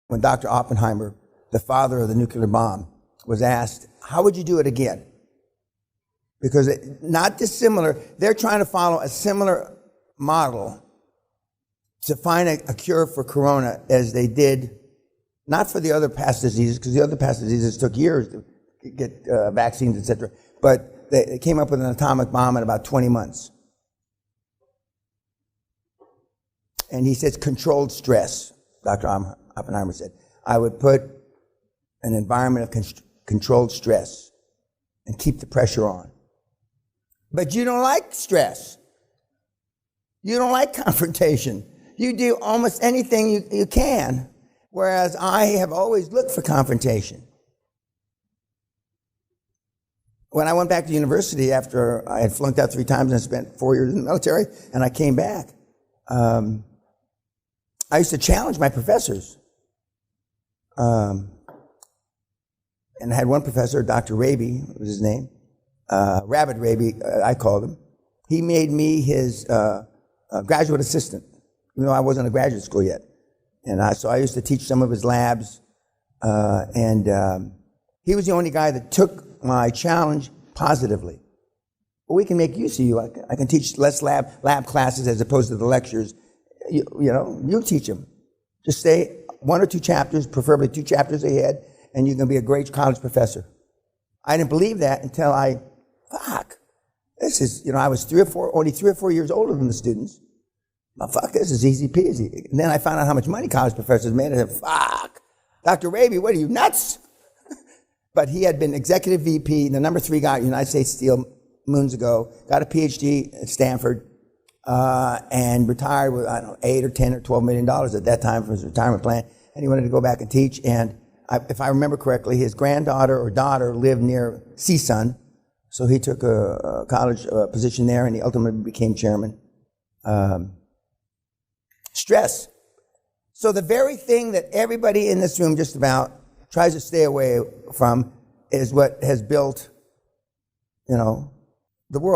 when Dr. Oppenheimer, the father of the nuclear bomb, was asked, how would you do it again? Because not dissimilar, they're trying to follow a similar model to find a cure for corona as they did, not for the other past diseases, because the other past diseases took years to get vaccines, etc. But they came up with an atomic bomb in about 20 months. And he says controlled stress, Dr. Oppenheimer said. I would put an environment of controlled stress and keep the pressure on. But you don't like stress. You don't like confrontation. You do almost anything you can, whereas I have always looked for confrontation. When I went back to university after I had flunked out 3 times and spent 4 years in the military, and I came back, I used to challenge my professors. And I had one professor, Dr. Raby was his name, Rabbit Raby, I called him. He made me his graduate assistant, even though I wasn't in graduate school yet. And so I used to teach some of his labs. And he was the only guy that took my challenge positively. Well, we can make use of you. I can teach less lab classes as opposed to the lectures. You teach them. Just stay 1 or 2 chapters, preferably 2 chapters ahead, and you're going to be a great college professor. I didn't believe that until this is, I was only 3 or 4 years older than the students. This is easy peasy. And then I found out how much money college professors made. I said, Dr. Raby, what are you, nuts? But he had been executive VP, the number 3 guy at United States Steel moons ago, got a PhD at Stanford, and retired with, I don't know, $8 or $10 or $12 million at that time from his retirement plan. And he wanted to go back and teach. And if I remember correctly, his granddaughter or daughter lived near CSUN. So he took a college position there, and he ultimately became chairman. Stress. So the very thing that everybody in this room just about tries to stay away from is what has built, the world.